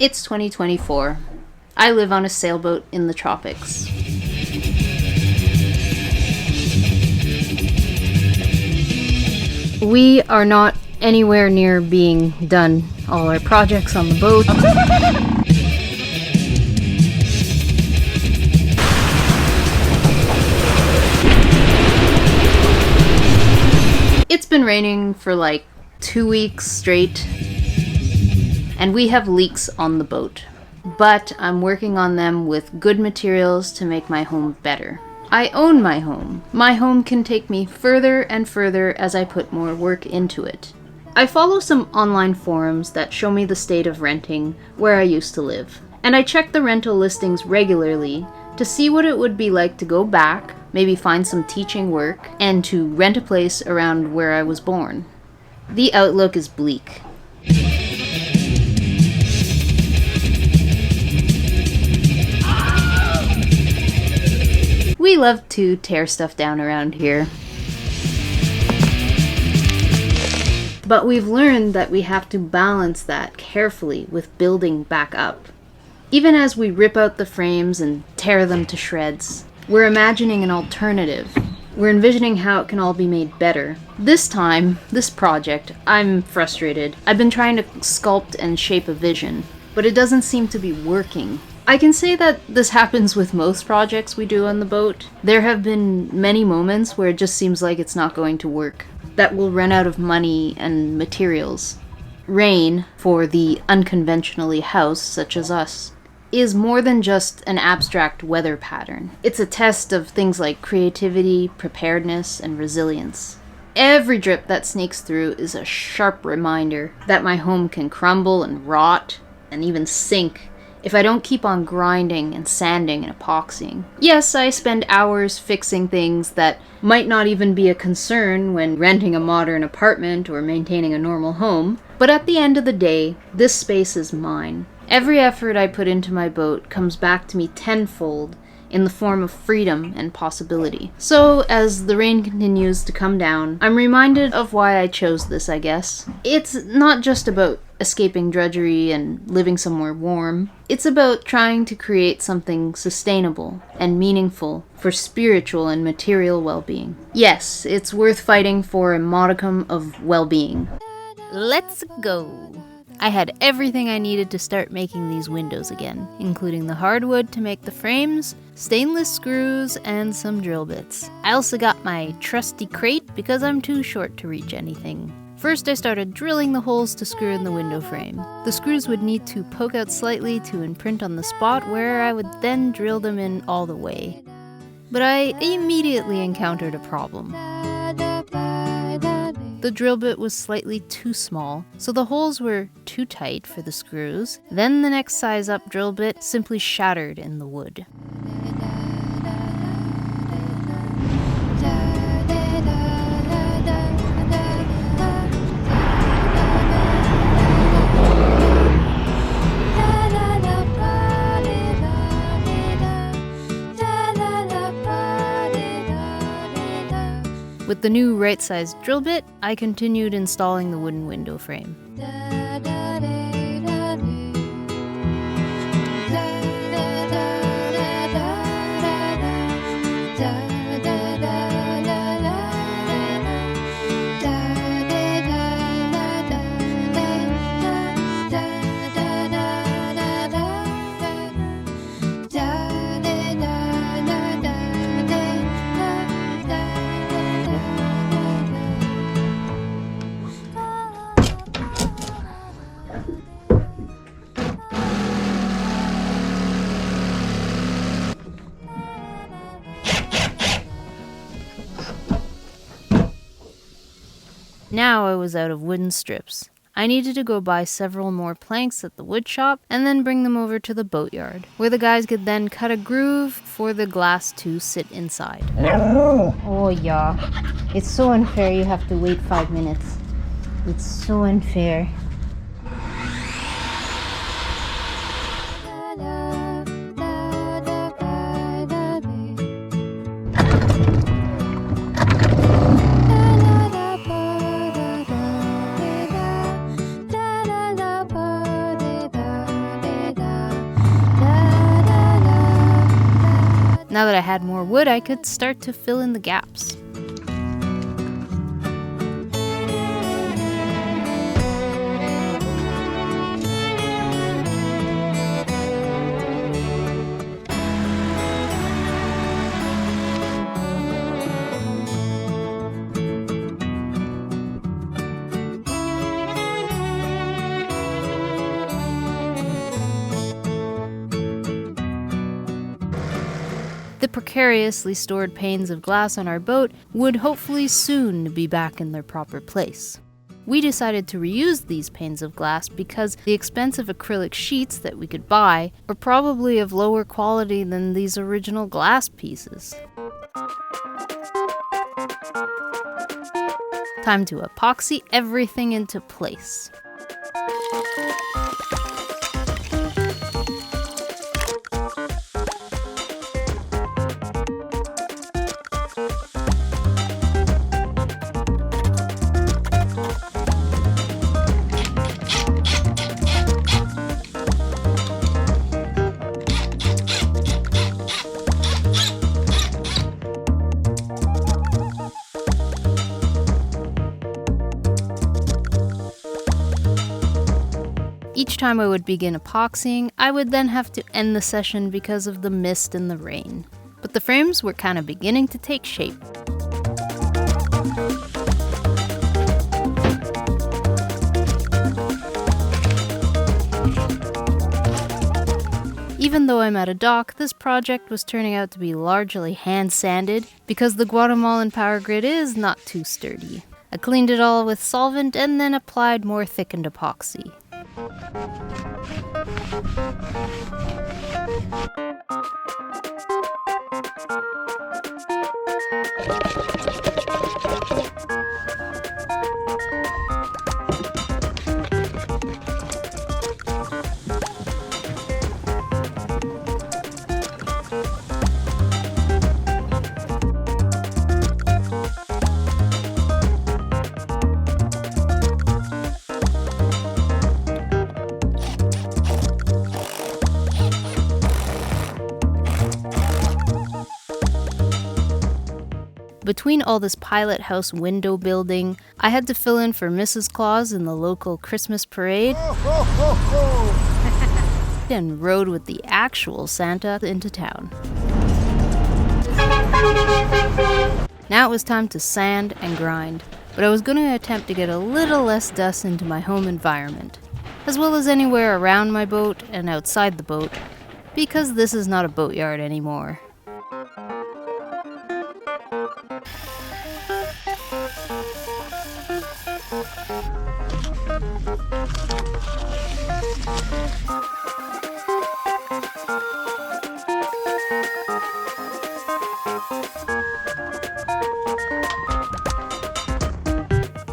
It's 2024. I live on a sailboat in the tropics. We are not anywhere near being done. All our projects on the boat. It's been raining for like 2 weeks straight, and we have leaks on the boat. But I'm working on them with good materials to make my home better. I own my home. My home can take me further and further as I put more work into it. I follow some online forums that show me the state of renting where I used to live. And I check the rental listings regularly to see what it would be like to go back, maybe find some teaching work, and to rent a place around where I was born. The outlook is bleak. We love to tear stuff down around here. But we've learned that we have to balance that carefully with building back up. Even as we rip out the frames and tear them to shreds, we're imagining an alternative. We're envisioning how it can all be made better. This time, this project, I'm frustrated. I've been trying to sculpt and shape a vision, but it doesn't seem to be working. I can say that this happens with most projects we do on the boat. There have been many moments where it just seems like it's not going to work, that we'll run out of money and materials. Rain, for the unconventionally house such as us, is more than just an abstract weather pattern. It's a test of things like creativity, preparedness, and resilience. Every drip that sneaks through is a sharp reminder that my home can crumble and rot and even sink if I don't keep on grinding and sanding and epoxying. Yes, I spend hours fixing things that might not even be a concern when renting a modern apartment or maintaining a normal home, but at the end of the day, this space is mine. Every effort I put into my boat comes back to me tenfold in the form of freedom and possibility. So, as the rain continues to come down, I'm reminded of why I chose this, I guess. It's not just about escaping drudgery and living somewhere warm. It's about trying to create something sustainable and meaningful for spiritual and material well-being. Yes, it's worth fighting for a modicum of well-being. Let's go! I had everything I needed to start making these windows again, including the hardwood to make the frames, stainless screws, and some drill bits. I also got my trusty crate because I'm too short to reach anything. First, I started drilling the holes to screw in the window frame. The screws would need to poke out slightly to imprint on the spot where I would then drill them in all the way. But I immediately encountered a problem. The drill bit was slightly too small, so the holes were too tight for the screws. Then the next size up drill bit simply shattered in the wood. With the new right-sized drill bit, I continued installing the wooden window frame. Now I was out of wooden strips. I needed to go buy several more planks at the wood shop and then bring them over to the boatyard, where the guys could then cut a groove for the glass to sit inside. Oh yeah, it's so unfair you have to wait 5 minutes. It's so unfair. Now that I had more wood, I could start to fill in the gaps. The precariously stored panes of glass on our boat would hopefully soon be back in their proper place. We decided to reuse these panes of glass because the expensive acrylic sheets that we could buy are probably of lower quality than these original glass pieces. Time to epoxy everything into place. Each time I would begin epoxying, I would then have to end the session because of the mist and the rain. But the frames were kind of beginning to take shape. Even though I'm at a dock, this project was turning out to be largely hand-sanded because the Guatemalan power grid is not too sturdy. I cleaned it all with solvent and then applied more thickened epoxy. Between all this pilot house window building, I had to fill in for Mrs. Claus in the local Christmas parade and rode with the actual Santa into town. Now it was time to sand and grind, but I was going to attempt to get a little less dust into my home environment, as well as anywhere around my boat and outside the boat, because this is not a boatyard anymore.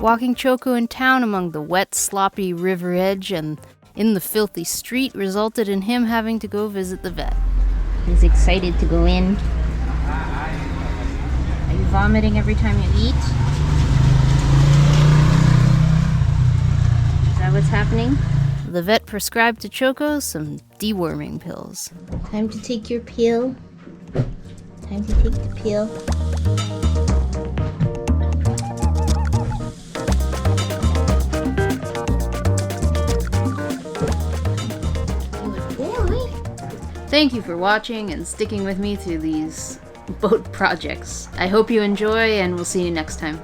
Walking Choco in town among the wet, sloppy river edge and in the filthy street resulted in him having to go visit the vet. He's excited to go in. Are you vomiting every time you eat? Is that what's happening? The vet prescribed to Choco some deworming pills. Time to take your pill. Time to take the pill. Thank you for watching and sticking with me through these boat projects. I hope you enjoy, and we'll see you next time.